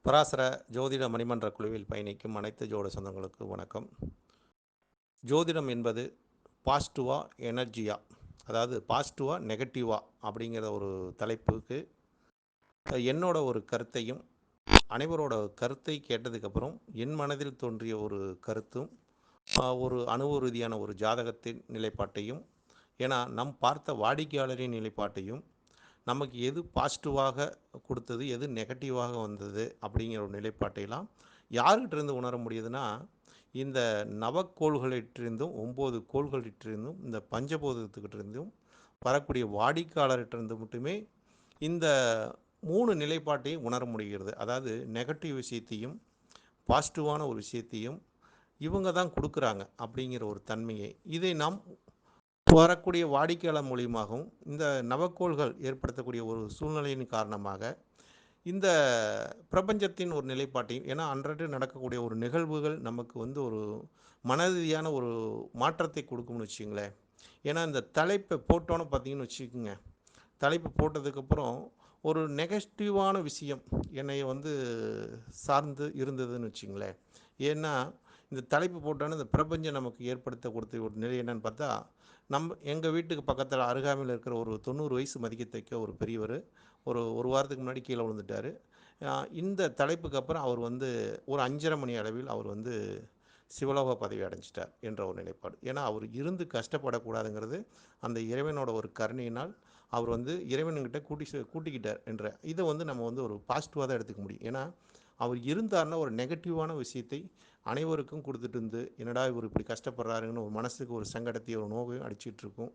பராசர ஜோதிட மணிமன்ற குழுவில் பயணிக்கும் அனைத்து ஜோட சொந்தங்களுக்கு வணக்கம். ஜோதிடம் என்பது பாசிட்டிவா எனர்ஜியா, அதாவது பாசிட்டிவா நெகட்டிவா அப்படிங்கிற ஒரு தலைப்புக்கு என்னோட ஒரு கருத்தையும் அனைவரோட கருத்தை கேட்டதுக்கப்புறம் என் மனதில் தோன்றிய ஒரு கருத்தும் ஒரு அனுபவ ரீதியான ஒரு ஜாதகத்தின் நிலைப்பாட்டையும், ஏன்னா நம் பார்த்த வாடிக்கையாளரின் நிலைப்பாட்டையும், நமக்கு எது பாசிட்டிவாக கொடுத்தது, எது நெகட்டிவாக வந்தது அப்படிங்கிற ஒரு நிலைப்பாட்டையெல்லாம் யார்கிட்டேருந்து உணர முடியுதுன்னா, இந்த நவக்கோள்களிட்டிருந்தும் 9 கோள்களிட்டிருந்தும் இந்த பஞ்சபூதத்துக்கிட்டிருந்தும் வரக்கூடிய வாடிக்கையாளர்கிட்டருந்து மட்டுமே இந்த 3 நிலைப்பாட்டையும் உணர முடிகிறது. அதாவது நெகட்டிவ் விஷயத்தையும் பாசிட்டிவான ஒரு விஷயத்தையும் இவங்க தான் கொடுக்குறாங்க அப்படிங்கிற ஒரு தன்மையை இதை நாம் வரக்கூடிய வாடிக்கையாளர் மூலியமாகவும் இந்த நவக்கோள்கள் ஏற்படுத்தக்கூடிய ஒரு சூழ்நிலையின் காரணமாக இந்த பிரபஞ்சத்தின் ஒரு நிலைப்பாட்டையும், ஏன்னா அன்றாட நடக்கக்கூடிய ஒரு நிகழ்வுகள் நமக்கு வந்து ஒரு மனரீதியான ஒரு மாற்றத்தை கொடுக்கும்னு வச்சுங்களேன். ஏன்னா இந்த தலைப்பை போட்டோன்னு பார்த்தீங்கன்னு வச்சுக்கோங்க, தலைப்பு போட்டதுக்கப்புறம் ஒரு நெகட்டிவான விஷயம் என்னை வந்து சார்ந்து இருந்ததுன்னு வச்சுங்களேன். ஏன்னா இந்த தலைப்பு போட்டோன்னே இந்த பிரபஞ்சம் நமக்கு ஏற்படுத்த கொடுத்த ஒரு நிலை என்னன்னு பார்த்தா, எங்கள் வீட்டுக்கு பக்கத்தில் அருகாமையில் இருக்கிற ஒரு 90 வயசு மதிக்கத்தக்க ஒரு பெரியவர் ஒரு வாரத்துக்கு முன்னாடி கீழே விழுந்துட்டார். இந்த தலைப்புக்கு அப்புறம் அவர் வந்து ஒரு 5:30 மணி அளவில் அவர் வந்து சிவலோக பதவி அடைஞ்சிட்டார் என்ற ஒரு நிலைப்பாடு. ஏன்னா அவர் இருந்து கஷ்டப்படக்கூடாதுங்கிறது அந்த இறைவனோட ஒரு கருணையினால் அவர் வந்து இறைவன்கிட்ட கூட்டிக்கிட்டார் என்ற இதை வந்து நம்ம வந்து ஒரு பாசிட்டிவாக தான் எடுத்துக்க முடியும். ஏன்னா அவர் இருந்தார்னா ஒரு நெகட்டிவான விஷயத்தை அனைவருக்கும் கொடுத்துட்டு இருந்து, என்னடா இவர் இப்படி கஷ்டப்படுறாருன்னு ஒரு மனசுக்கு ஒரு சங்கடத்தையும் ஒரு நோவையும் அடிச்சிட்டு இருக்கும்.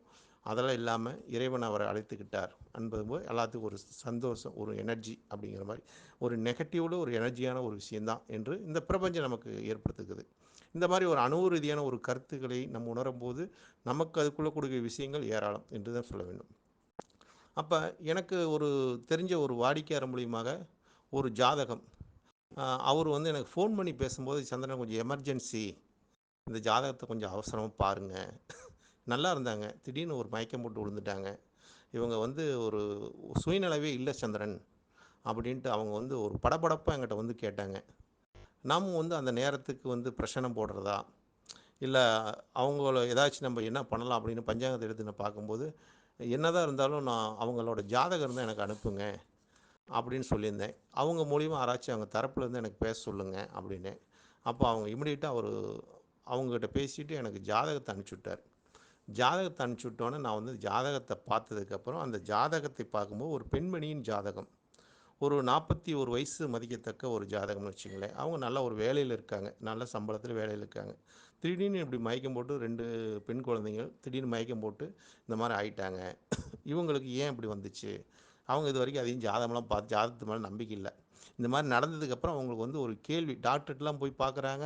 அதெல்லாம் இல்லாமல் இறைவன் அவரை அழைத்துக்கிட்டார் என்பது போது எல்லாத்துக்கும் ஒரு சந்தோஷம், ஒரு எனர்ஜி அப்படிங்கிற மாதிரி ஒரு நெகட்டிவில் ஒரு எனர்ஜியான ஒரு விஷயந்தான் என்று இந்த பிரபஞ்சம் நமக்கு ஏற்படுத்துக்குது. இந்த மாதிரி ஒரு அணு ரீதியான ஒரு கருத்துக்களை நம்ம உணரும் போது நமக்கு அதுக்குள்ளே கொடுக்கிற விஷயங்கள் ஏராளம் என்று தான் சொல்ல வேண்டும். அப்போ எனக்கு ஒரு தெரிஞ்ச ஒரு வாடிக்கையாளர் மூலியமாக ஒரு ஜாதகம், அவர் வந்து எனக்கு ஃபோன் பண்ணி பேசும்போது, சந்திரன் கொஞ்சம் எமர்ஜென்சி, இந்த ஜாதகத்தை கொஞ்சம் அவசரமாக பாருங்கள். நல்லா இருந்தாங்க, திடீர்னு ஒரு மயக்கம் போட்டு விழுந்துட்டாங்க. இவங்க வந்து ஒரு சுயநலவே இல்லை சந்திரன் அப்படின்ட்டு அவங்க வந்து ஒரு படபடப்பாக என்கிட்ட வந்து கேட்டாங்க. நாம் வந்து அந்த நேரத்துக்கு வந்து பிரசனம் போடுறதா, இல்லை அவங்கள ஏதாச்சும் நம்ம என்ன பண்ணலாம் அப்படின்னு பஞ்சாங்கத்தை எடுத்து நான் பார்க்கும்போது, என்னதான் இருந்தாலும் நான் அவங்களோட ஜாதகம் இருந்தால் எனக்கு அனுப்புங்க அப்படின்னு சொல்லியிருந்தேன். அவங்க மூலிமா ஆராய்ச்சி அவங்க தரப்புலேருந்து எனக்கு பேச சொல்லுங்கள் அப்படின்னு. அப்போ அவங்க இமிடியேட்டாக அவங்ககிட்ட பேசிவிட்டு எனக்கு ஜாதகத்தை அனுப்பிச்சி ஜாதகத்தை அனுப்பிச்சி விட்டோன்னே நான் வந்து ஜாதகத்தை பார்த்ததுக்கப்புறம் அந்த ஜாதகத்தை பார்க்கும்போது ஒரு பெண்மணியின் ஜாதகம், ஒரு 41 வயசு மதிக்கத்தக்க ஒரு ஜாதகம்னு வச்சுங்களேன். அவங்க நல்ல ஒரு வேலையில் இருக்காங்க, நல்ல சம்பளத்தில் வேலையில் இருக்காங்க. திடீர்னு இப்படி மயக்கம் போட்டு 2 பெண் குழந்தைகள் திடீர்னு மயக்கம் போட்டு இந்த மாதிரி ஆயிட்டாங்க. இவங்களுக்கு ஏன் இப்படி வந்துச்சு? அவங்க இது வரைக்கும் அதையும் ஜாதகம்லாம் பார்த்து ஜாதகத்து மேலே நம்பிக்கை இல்லை. இந்த மாதிரி நடந்ததுக்கப்புறம் அவங்களுக்கு வந்து ஒரு கேள்வி, டாக்டர்கிட்டலாம் போய் பார்க்குறாங்க.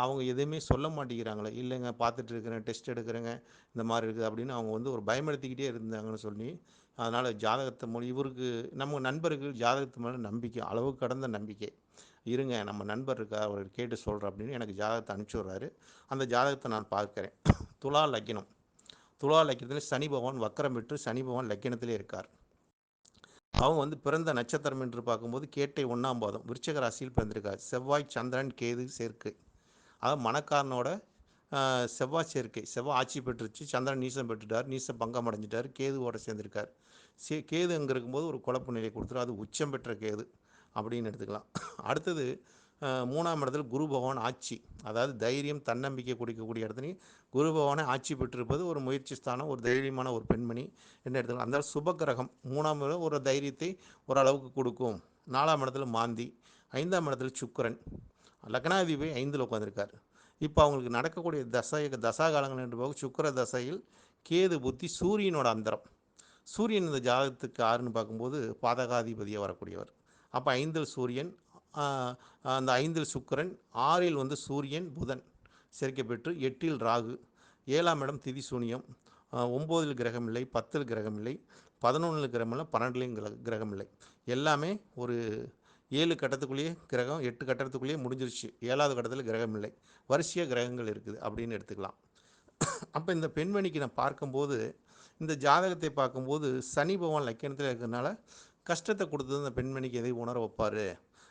அவங்க எதுவுமே சொல்ல மாட்டேங்கிறாங்களே, இல்லைங்க பார்த்துட்டு இருக்கிறேன், டெஸ்ட் எடுக்கிறேங்க, இந்த மாதிரி இருக்குது அப்படின்னு அவங்க வந்து ஒரு பயமுறுத்திக்கிட்டே இருந்தாங்கன்னு சொல்லி, அதனால் ஜாதகத்தை இவருக்கு நம்ம நண்பர்கள் ஜாதகத்து மேலே நம்பிக்கை, அளவு கடந்த நம்பிக்கை. இருங்க நம்ம நண்பர் இருக்கா, அவர் கேட்டு சொல்கிறேன் அப்படின்னு எனக்கு ஜாதகத்தை அனுப்பிச்சி விட்றாரு. அந்த ஜாதகத்தை நான் பார்க்குறேன். துலா லக்கினம், துலா லக்கினத்தில் சனி பகவான் வக்கரம் பெற்று சனி பகவான் லக்கினத்திலே இருக்கார். அவங்க வந்து பிறந்த நட்சத்திரம் என்று பார்க்கும்போது கேட்டை 1ஆம் பாதம் விருச்சிக ராசியில் பிறந்திருக்கார். செவ்வாய் சந்திரன் கேது சேர்க்கை, அதாவது மணக்காரனோட செவ்வாய் சேர்க்கை. செவ்வாய் ஆட்சி பெற்றுச்சு, சந்திரன் நீசம் பெற்றுட்டார், நீசம் பங்கம் அடைஞ்சிட்டார், கேதுவோட சேர்ந்திருக்கார். கேது அங்கே இருக்கும்போது ஒரு குழப்ப நிலை கொடுத்துரும், அது உச்சம் பெற்ற கேது அப்படின்னு எடுத்துக்கலாம். அடுத்தது 3ஆம் இடத்துல குரு பகவான் ஆட்சி, அதாவது தைரியம் தன்னம்பிக்கை கொடுக்கக்கூடிய இடத்துலையும் குரு பகவானை ஆட்சி பெற்றிருப்பது ஒரு முயற்சி ஸ்தானம், ஒரு தைரியமான ஒரு பெண்மணி என்ன எடுத்துக்கலாம். அந்த சுப கிரகம் 3ஆம் இடம் ஒரு தைரியத்தை ஓரளவுக்கு கொடுக்கும். 4ஆம் இடத்துல மாந்தி, 5ஆம் இடத்துல சுக்கிரன், லக்னாதிபதி 5ல் உட்காந்துருக்கார். இப்போ அவங்களுக்கு நடக்கக்கூடிய தசா காலங்கள் என்று போக சுக்கிர தசையில் கேது புத்தி சூரியனோட அந்தரம். சூரியன் இந்த ஜாதகத்துக்கு ஆறுன்னு பார்க்கும்போது பாதகாதிபதியாக வரக்கூடியவர். அப்போ 5ல் சூரியன், அந்த 5ல் சுக்கிரன், 6ல் வந்து சூரியன் புதன் சேர்க்கை பெற்று 8ல் ராகு, 7ஆம் இடம் திதி சூனியம், 9ல் கிரகம் இல்லை, 10ல் கிரகம் இல்லை, 11ல் கிரகம் இல்லை, 12லையும் கிரகம் இல்லை. எல்லாமே ஒரு 7 கட்டத்துக்குள்ளேயே கிரகம், 8 கட்டத்துக்குள்ளேயே முடிஞ்சிருச்சு. 7வது கட்டத்தில் கிரகம் இல்லை, வரிசையாக கிரகங்கள் இருக்குது அப்படின்னு எடுத்துக்கலாம். அப்போ இந்த பெண்மணிக்கு நான் பார்க்கும்போது, இந்த ஜாதகத்தை பார்க்கும்போது சனி பகவான் லக்கணத்தில் இருக்கிறதுனால கஷ்டத்தை கொடுத்தது அந்த பெண்மணிக்கு எதை உணர வைப்பார்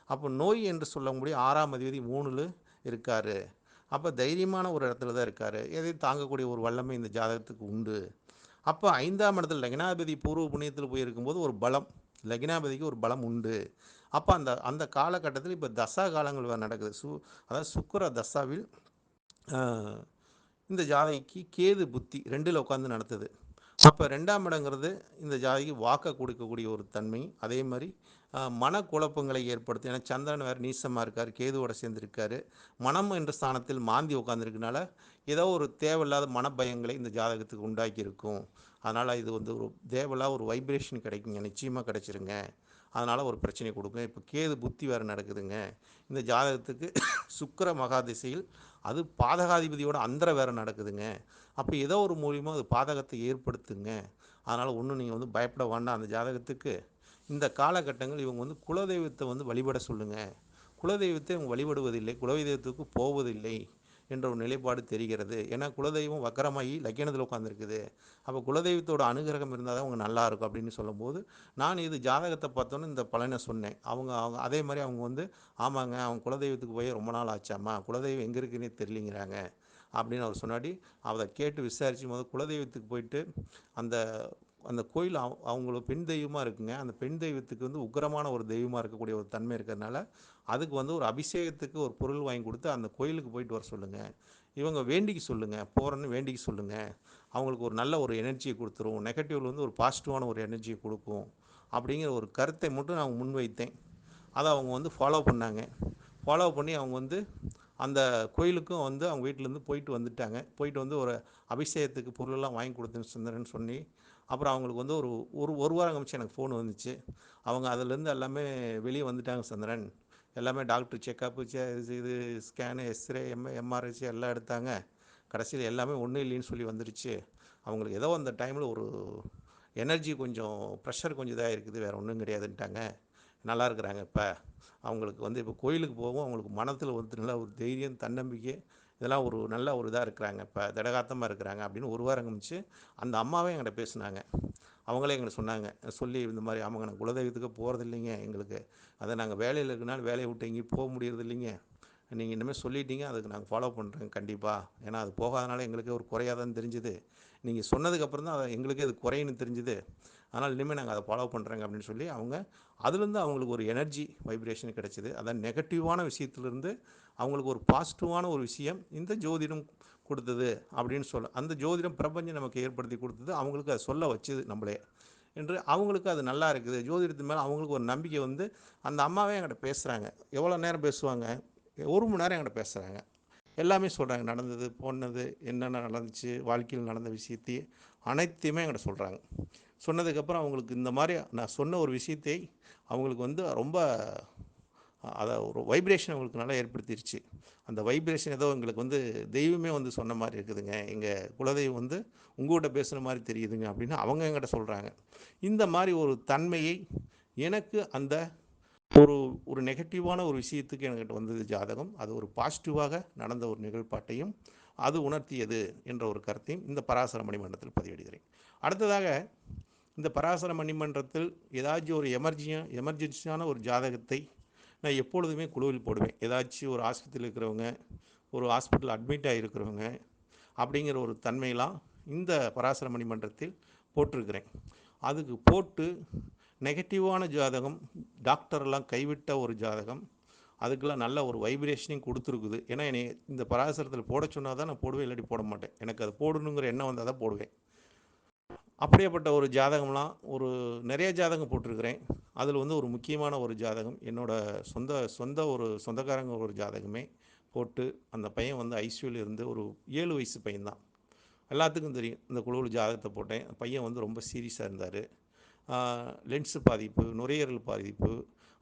அப்போ நோய் என்று சொல்ல முடியும் 6ஆம் அதிபதி 3ல் இருக்கார். அப்போ தைரியமான ஒரு இடத்துல தான் இருக்கார். எதையும் தாங்கக்கூடிய ஒரு வல்லமை இந்த ஜாதகத்துக்கு உண்டு. அப்போ 5ஆம் இடத்துல லக்னாதிபதி பூர்வ புண்ணியத்தில் போய் இருக்கும்போது ஒரு பலம், லக்னாதிபதிக்கு ஒரு பலம் உண்டு. அப்போ அந்த அந்த காலகட்டத்தில் இப்போ தசா காலங்கள் நடக்குது. அதாவது சுக்கிர தசாவில் இந்த ஜாதகிக்கு கேது புத்தி 2ல் உட்காந்து நடத்துது. அப்போ 2ஆம் இடங்கிறது இந்த ஜாதகி வாக்க கொடுக்கக்கூடிய ஒரு தன்மை. அதே மாதிரி மனக்குழப்பங்களை ஏற்படுத்தும். ஏன்னா சந்திரன் வேறு நீசமாக இருக்கார், கேதுவோட சேர்ந்துருக்காரு. மனம் என்ற ஸ்தானத்தில் மாந்தி உட்காந்துருக்கனால ஏதோ ஒரு தேவையில்லாத மனப்பயங்களை இந்த ஜாதகத்துக்கு உண்டாக்கி இருக்கும். அதனால் இது வந்து ஒரு தேவையில்லாத ஒரு வைப்ரேஷன் கிடைக்குங்க, நிச்சயமாக கிடைச்சிருங்க. அதனால் ஒரு பிரச்சனை கொடுக்கும். இப்போ கேது புத்தி வேறு நடக்குதுங்க இந்த ஜாதகத்துக்கு. சுக்கிர மகா திசையில் அது பாதகாதிபதியோட அந்தர வேறு நடக்குதுங்க. அப்போ ஏதோ ஒரு மூலியமாக அது பாதகத்தை ஏற்படுத்துங்க. அதனால் ஒன்றும் நீங்கள் வந்து பயப்பட வேண்டாம். அந்த ஜாதகத்துக்கு இந்த காலகட்டங்கள் இவங்க வந்து குலதெய்வத்தை வந்து வழிபட சொல்லுங்கள். குலதெய்வத்தை இவங்க வழிபடுவதில்லை, குலதெய்வத்துக்கு போவதில்லை என்ற ஒரு நிலைப்பாடு தெரிகிறது. ஏன்னா குலதெய்வம் வக்கரமாகி லக்கினத்தில் உட்காந்துருக்குது. அப்போ குலதெய்வத்தோட அனுகிரகம் இருந்தால் தான் அவங்க நல்லாயிருக்கும் அப்படின்னு சொல்லும்போது, நான் இது ஜாதகத்தை பார்த்தோன்னே இந்த பலனை சொன்னேன். அவங்க அவங்க அதே மாதிரி அவங்க வந்து ஆமாங்க, அவங்க குலதெய்வத்துக்கு போய் ரொம்ப நாள் ஆச்சாம்மா, குலதெய்வம் எங்கே இருக்குன்னே தெரியலிங்கிறாங்க அப்படின்னு அவர் சொன்னாடி. அதை கேட்டு விசாரித்து முதல் குலதெய்வத்துக்கு போயிட்டு அந்த அந்த கோயில் அவங்களோட பெண் தெய்வமாக இருக்குங்க. அந்த பெண் தெய்வத்துக்கு வந்து உக்கிரமான ஒரு தெய்வமாக இருக்கக்கூடிய ஒரு தன்மை இருக்கிறதுனால அதுக்கு வந்து ஒரு அபிஷேகத்துக்கு ஒரு பொருள் வாங்கி கொடுத்து அந்த கோயிலுக்கு போயிட்டு வர சொல்லுங்கள். இவங்க வேண்டிக்கு சொல்லுங்கள், போகிறேன்னு வேண்டிக்கு சொல்லுங்கள். அவங்களுக்கு ஒரு நல்ல ஒரு எனர்ஜியை கொடுத்துரும். நெகட்டிவ்ல வந்து ஒரு பாசிட்டிவான ஒரு எனர்ஜியை கொடுக்கும் அப்படிங்கிற ஒரு கருத்தை மட்டும் நான் முன்வைத்தேன். அதை அவங்க வந்து ஃபாலோ பண்ணாங்க. ஃபாலோ பண்ணி அவங்க வந்து அந்த கோயிலுக்கும் வந்து அவங்க வீட்டிலேருந்து போயிட்டு வந்துட்டாங்க. போயிட்டு வந்து ஒரு அபிஷேகத்துக்கு பொருளெல்லாம் வாங்கி கொடுத்தேன்னு சொன்னேன்னு சொல்லி அப்புறம் அவங்களுக்கு வந்து ஒரு ஒரு ஒரு வாரம் கழிச்சு எனக்கு ஃபோன் வந்துச்சு. அவங்க அதுலேருந்து எல்லாமே வெளியே வந்துட்டாங்க சந்திரன். எல்லாமே டாக்டர் செக்கப்பு இது ஸ்கேனு, எக்ஸ்ரே, எம்ஆர்ஐசி எல்லாம் எடுத்தாங்க. கடைசியில் எல்லாமே ஒன்றும் இல்லைன்னு சொல்லி வந்துடுச்சு. அவங்களுக்கு ஏதோ அந்த டைமில் ஒரு எனர்ஜி கொஞ்சம் ப்ரெஷர் கொஞ்சம் இதாக இருக்குது, வேறு ஒன்றும் கிடையாதுன்ட்டாங்க. நல்லா இருக்கிறாங்க இப்போ. அவங்களுக்கு வந்து இப்போ கோயிலுக்கு போகவும் அவங்களுக்கு மனத்தில் வந்து நல்ல ஒரு தைரியம், தன்னம்பிக்கை இதெல்லாம் ஒரு நல்ல ஒரு இதாக இருக்கிறாங்க. இப்போ திடகாத்தமாக இருக்கிறாங்க அப்படின்னு ஒரு வாரம் கழிச்சு அந்த அம்மாவே என்கிட்ட பேசுனாங்க. அவங்களே எங்களுக்கு சொன்னாங்க. சொல்லி இந்த மாதிரி ஆமாங்க, நாங்கள் குலதெய்வத்துக்கு போகிறது இல்லைங்க எங்களுக்கு. அதை நாங்கள் வேலையில் இருக்கனால வேலையை விட்டு எங்கேயும் போக முடியறது இல்லைங்க. நீங்கள் இனிமேல் சொல்லிட்டீங்க, அதுக்கு நாங்கள் ஃபாலோ பண்ணுறேங்க கண்டிப்பாக. ஏன்னா அது போகாதனால எங்களுக்கே ஒரு குறையாக தான் தெரிஞ்சுது. நீங்கள் சொன்னதுக்கப்புறம் தான் அதை எங்களுக்கே அது குறைன்னு தெரிஞ்சுது. அதனால் இனிமேல் நாங்கள் அதை ஃபாலோ பண்ணுறேங்க அப்படின்னு சொல்லி அவங்க அதுலேருந்து அவங்களுக்கு ஒரு எனர்ஜி வைப்ரேஷன் கிடச்சிது. அதான் நெகட்டிவான விஷயத்துலேருந்து அவங்களுக்கு ஒரு பாசிட்டிவான ஒரு விஷயம் இந்த ஜோதிடம் கொடுத்தது அப்படின்னு சொல்ல, அந்த ஜோதிடம் பிரபஞ்சம் நமக்கு ஏற்படுத்தி கொடுத்தது. அவங்களுக்கு அதை சொல்ல வச்சுது நம்மளே என்று அவங்களுக்கு அது நல்லா இருக்குது. ஜோதிடத்து மேலே அவங்களுக்கு ஒரு நம்பிக்கை வந்து அந்த அம்மாவே என்கிட்ட பேசுகிறாங்க. எவ்வளோ நேரம் பேசுவாங்க, 1 மணி நேரம் என்கிட்ட பேசுகிறாங்க. எல்லாமே சொல்கிறாங்க, நடந்தது போனது என்னென்ன நடந்துச்சு, வாழ்க்கையில் நடந்த விஷயத்தையும் அனைத்தையுமே என்கிட்ட சொல்கிறாங்க. சொன்னதுக்கப்புறம் அவங்களுக்கு இந்த மாதிரி நான் சொன்ன ஒரு விஷயத்தை அவங்களுக்கு வந்து ரொம்ப அதை ஒரு வைப்ரேஷன் அவங்களுக்கு நல்லா ஏற்படுத்திடுச்சு. அந்த வைப்ரேஷன் ஏதோ எங்களுக்கு வந்து தெய்வமே வந்து சொன்ன மாதிரி இருக்குதுங்க, எங்கள் குலதெய்வம் வந்து உங்கள்கிட்ட பேசுகிற மாதிரி தெரியுதுங்க அப்படின்னு அவங்க என்கிட்ட சொல்கிறாங்க. இந்த மாதிரி ஒரு தன்மையை எனக்கு அந்த ஒரு ஒரு நெகட்டிவான ஒரு விஷயத்துக்கு என்கிட்ட வந்தது ஜாதகம். அது ஒரு பாசிட்டிவாக நடந்த ஒரு நிகழ்பாட்டையும் அது உணர்த்தியது என்ற ஒரு கருத்தையும் இந்த பராசர மணிமண்டலத்தில் பதிவிடுகிறேன். அடுத்ததாக இந்த பராசர மணிமன்றத்தில் ஏதாச்சும் ஒரு எமர்ஜென்சியான ஒரு ஜாதகத்தை நான் எப்பொழுதுமே குழுவில் போடுவேன். ஏதாச்சும் ஒரு ஆஸ்பத்திரியில் இருக்கிறவங்க, ஒரு ஹாஸ்பிட்டல் அட்மிட் ஆகிருக்கிறவங்க அப்படிங்கிற ஒரு தன்மையெல்லாம் இந்த பராசர மணிமன்றத்தில் போட்டிருக்கிறேன். அதுக்கு போட்டு நெகட்டிவான ஜாதகம், டாக்டரெல்லாம் கைவிட்ட ஒரு ஜாதகம், அதுக்கெல்லாம் நல்ல ஒரு வைப்ரேஷனையும் கொடுத்துருக்குது. ஏன்னா என்னை இந்த பராசரத்தில் போட சொன்னால் தான் நான் போடுவேன், இல்லாட்டி போட மாட்டேன். எனக்கு அது போடணுங்கிற எண்ணம் வந்தால் தான் போடுவேன். அப்படியேப்பட்ட ஒரு ஜாதகம்லாம் ஒரு நிறைய ஜாதகம் போட்டிருக்கிறேன். அதில் வந்து ஒரு முக்கியமான ஒரு ஜாதகம் என்னோடய சொந்த ஒரு சொந்தக்காரங்க ஒரு ஜாதகமே போட்டு அந்த பையன் வந்து ஐசியூவில் இருந்து ஒரு 7 வயசு பையன்தான். எல்லாத்துக்கும் தெரியும். இந்த குழுவில் ஜாதகத்தை போட்டேன். பையன் வந்து ரொம்ப சீரியஸாக இருந்தார். லென்ஸு பாதிப்பு, நுரையீரல் பாதிப்பு,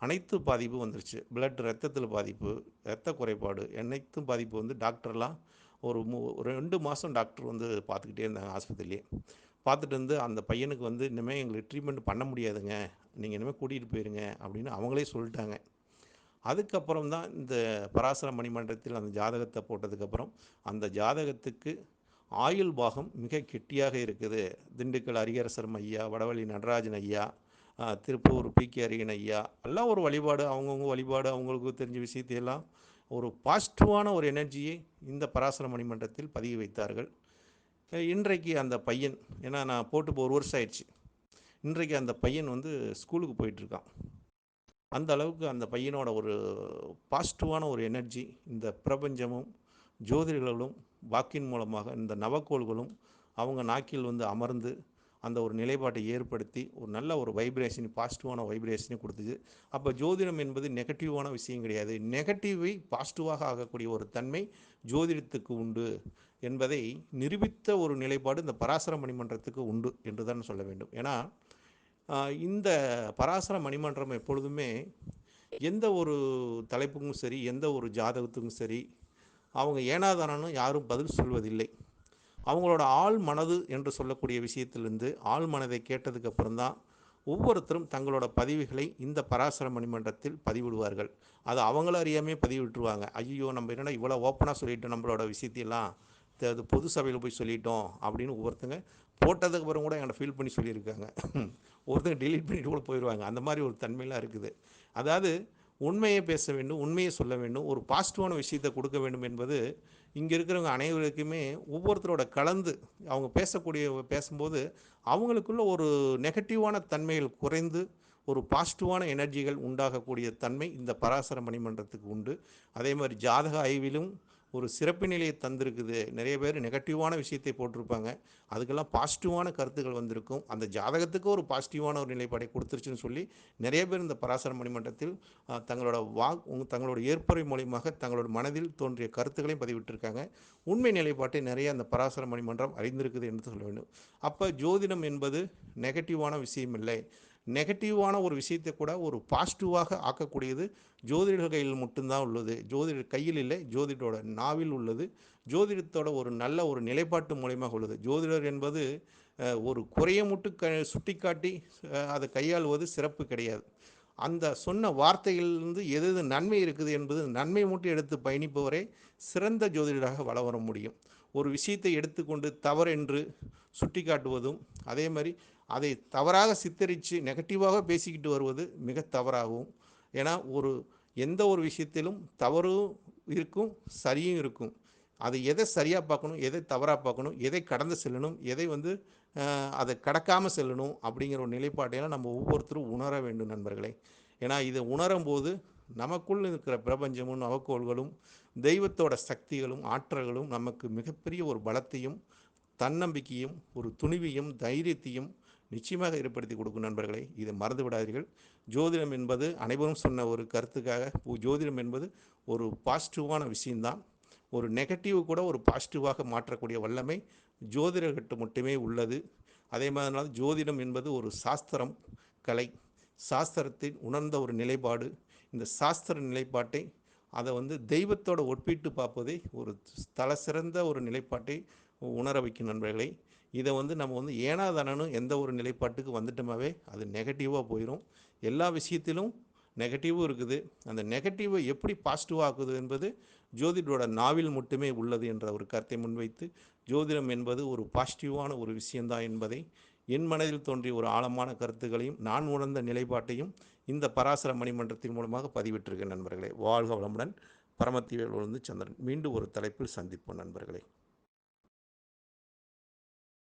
அனைத்து பாதிப்பும் வந்துருச்சு. ரத்தத்தில் பாதிப்பு, இரத்த குறைபாடு அனைத்தும் பாதிப்பு வந்து டாக்டர்லாம் ஒரு 2 மாதம் டாக்டர் வந்து பார்த்துக்கிட்டே இருந்தாங்க ஆஸ்பத்திரியிலே. பார்த்துட்டு வந்து அந்த பையனுக்கு வந்து இனிமேல் எங்களுக்கு ட்ரீட்மெண்ட் பண்ண முடியாதுங்க, நீங்கள் இனிமேல் கூட்டிகிட்டு போயிருங்க அப்படின்னு அவங்களே சொல்லிட்டாங்க. அதுக்கப்புறம் தான் இந்த பராசர மணிமண்டலத்தில் அந்த ஜாதகத்தை போட்டதுக்கப்புறம் அந்த ஜாதகத்துக்கு ஆயுள் பாகம் மிக கெட்டியாக இருக்குது. திண்டுக்கல் ஹரிஹரசரம் ஐயா, வடவள்ளி நடராஜன் ஐயா, திருப்பூர் பிகே அரியன் ஐயா எல்லாம் ஒரு வழிபாடு, அவங்கவுங்க வழிபாடு, அவங்களுக்கு தெரிஞ்ச விஷயத்தையெல்லாம் ஒரு பாசிட்டிவான ஒரு எனர்ஜியை இந்த பராசர மணிமன்றத்தில் பதிவு வைத்தார்கள். இன்றைக்கு அந்த பையன், ஏன்னா நான் போட்டு இப்போ 1 வருஷம் ஆயிடுச்சு, இன்றைக்கு அந்த பையன் வந்து ஸ்கூலுக்கு போயிட்டுருக்கான். அந்த அளவுக்கு அந்த பையனோட ஒரு பாசிட்டிவான ஒரு எனர்ஜி இந்த பிரபஞ்சமும் ஜோதிடர்களும் வாக்கின் மூலமாக இந்த நவக்கோள்களும் அவங்க நாக்கில் வந்து அமர்ந்து அந்த ஒரு நிலைப்பாட்டை ஏற்படுத்தி ஒரு நல்ல ஒரு வைப்ரேஷன், பாசிட்டிவான வைப்ரேஷனை கொடுத்துச்சு. அப்போ ஜோதிடம் என்பது நெகட்டிவான விஷயம் கிடையாது, நெகட்டிவை பாசிட்டிவாக ஆகக்கூடிய ஒரு தன்மை ஜோதிடத்துக்கு உண்டு என்பதை நிரூபித்த ஒரு நிலைப்பாடு இந்த பராசர மணிமன்றத்துக்கு உண்டு என்று தான் சொல்ல வேண்டும். ஏன்னா இந்த பராசர மணிமன்றம் எப்பொழுதுமே எந்த ஒரு தலைப்புக்கும் சரி, எந்த ஒரு ஜாதகத்துக்கும் சரி, அவங்க ஏனாதானன்னு யாரும் பதில் சொல்வதில்லை. அவங்களோட ஆழ் மனது என்று சொல்லக்கூடிய விஷயத்திலிருந்து ஆழ் மனதை கேட்டதுக்கு அப்புறம்தான் ஒவ்வொருத்தரும் தங்களோட பதிவுகளை இந்த பராசர மணிமன்றத்தில் பதிவிடுவார்கள். அது அவங்கள அறியாமே பதிவிட்டுருவாங்க. ஐயோ, நம்ம என்னடா இவ்வளோ ஓப்பனாக சொல்லிட்டோம், நம்மளோட விஷயத்தையெல்லாம் அது பொது சபையில் போய் சொல்லிட்டோம் அப்படின்னு ஒவ்வொருத்தங்க போட்டதுக்கு அப்புறம் கூட என்கிட்ட ஃபீல் பண்ணி சொல்லியிருக்காங்க. ஒருத்தங்க டெலீட் பண்ணிட்டு கூட போயிடுவாங்க. அந்த மாதிரி ஒரு தன்மையெல்லாம் இருக்குது. அதாவது உண்மையை பேச வேண்டும், உண்மையை சொல்ல வேண்டும், ஒரு பாசிட்டிவான விஷயத்தை கொடுக்க வேண்டும் என்பது இங்கே இருக்கிறவங்க அனைவருக்குமே ஒவ்வொருத்தரோட கலந்து அவங்க பேசும்போது அவங்களுக்குள்ள ஒரு நெகட்டிவான தன்மைகள் குறைந்து ஒரு பாசிட்டிவான எனர்ஜிகள் உண்டாகக்கூடிய தன்மை இந்த பராசர மணிமன்றத்துக்கு உண்டு. அதே மாதிரி ஜாதக ஆய்விலும் ஒரு சிறப்பு நிலையை தந்திருக்குது. நிறைய பேர் நெகட்டிவான விஷயத்தை போட்டிருப்பாங்க, அதுக்கெல்லாம் பாசிட்டிவான கருத்துக்கள் வந்திருக்கும். அந்த ஜாதகத்துக்கு ஒரு பாசிட்டிவான ஒரு நிலைப்பாடை கொடுத்துருச்சுன்னு சொல்லி நிறைய பேர் இந்த பராசர மணிமன்றத்தில் தங்களோட ஏற்புரை மூலியமாக தங்களோட மனதில் தோன்றிய கருத்துக்களையும் பதிவிட்டிருக்காங்க. உண்மை நிலைப்பாட்டை நிறைய அந்த பராசர மணிமன்றம் அறிந்திருக்குது என்று சொல்ல வேண்டும். அப்போ ஜோதிடம் என்பது நெகட்டிவான விஷயம் இல்லை. நெகட்டிவான ஒரு விஷயத்தை கூட ஒரு பாசிட்டிவாக ஆக்கக்கூடியது ஜோதிடர்கள் கையில் மட்டும்தான் உள்ளது. ஜோதிடர் கையில் இல்லை, ஜோதிடரோட நாவில் உள்ளது. ஜோதிடத்தோட ஒரு நல்ல ஒரு நிலைப்பாட்டு மூலியமாக உள்ளது. ஜோதிடர் என்பது ஒரு குறையை மட்டும் சுட்டிக்காட்டி அதை கையாளுவது சிறப்பு கிடையாது. அந்த சொன்ன வார்த்தைகளிலிருந்து எது எது நன்மை இருக்குது என்பது நன்மை மட்டும் எடுத்து பயணிப்பவரே சிறந்த ஜோதிடராக வள வர முடியும். ஒரு விஷயத்தை எடுத்துக்கொண்டு தவறென்று சுட்டி காட்டுவதும், அதே மாதிரி அதை தவறாக சித்தரித்து நெகட்டிவாக பேசிக்கிட்டு வருவது மிக தவறாகும். ஏன்னா எந்த ஒரு விஷயத்திலும் தவறும் இருக்கும், சரியும் இருக்கும். அதை எதை சரியாக பார்க்கணும், எதை தவறாக பார்க்கணும், எதை கடந்து செல்லணும், எதை வந்து அதை கடக்காமல் செல்லணும் அப்படிங்கிற ஒரு நிலைப்பாட்டையெல்லாம் நம்ம ஒவ்வொருத்தரும் உணர வேண்டும் நண்பர்களே. ஏன்னா இதை உணரும்போது நமக்குள் இருக்கிற பிரபஞ்சமும் நவக்கோள்களும் தெய்வத்தோட சக்திகளும் ஆற்றல்களும் நமக்கு மிகப்பெரிய ஒரு பலத்தையும் தன்னம்பிக்கையும் ஒரு துணிவையும் தைரியத்தையும் நிச்சயமாக ஏற்படுத்தி கொடுக்கும் நண்பர்களே. இதை மறந்து விடாதீர்கள். ஜோதிடம் என்பது அனைவரும் சொன்ன ஒரு கருத்துக்காக, ஜோதிடம் என்பது ஒரு பாசிட்டிவான விஷயம்தான். ஒரு நெகட்டிவ் கூட ஒரு பாசிட்டிவாக மாற்றக்கூடிய வல்லமை ஜோதிடர்கிட்ட மட்டுமே உள்ளது. அதே மாதிரினால ஜோதிடம் என்பது ஒரு சாஸ்திரம், கலை. சாஸ்திரத்தின் உணர்ந்த ஒரு நிலைப்பாடு. இந்த சாஸ்திர நிலைப்பாட்டை அதை வந்து தெய்வத்தோட ஒப்பிட்டு பார்ப்பதை ஒரு தலை சிறந்த ஒரு நிலைப்பாட்டை உணர வைக்கும் நண்பர்களை. இதை வந்து நம்ம வந்து ஏனாதானு எந்த ஒரு நிலைப்பாட்டுக்கு வந்துட்டோமாவே அது நெகட்டிவாக போயிடும். எல்லா விஷயத்திலும் நெகட்டிவும் இருக்குது. அந்த நெகட்டிவை எப்படி பாசிட்டிவ் ஆக்குது என்பது ஜோதிடரோட நாவில் மட்டுமே உள்ளது என்ற ஒரு கருத்தை முன்வைத்து, ஜோதிடம் என்பது ஒரு பாசிட்டிவான ஒரு விஷயந்தான் என்பதை என் மனதில் தோன்றிய ஒரு ஆழமான கருத்துக்களையும் நான் உணர்ந்த நிலைப்பாட்டையும் இந்த பராசர மணிமன்றத்தின் மூலமாக பதிவிட்டிருக்கேன் நண்பர்களே. வாழ்க வளமுடன். பரமத்திவேல் சந்திரன். மீண்டும் ஒரு தலைப்பில் சந்திப்போம் நண்பர்களே.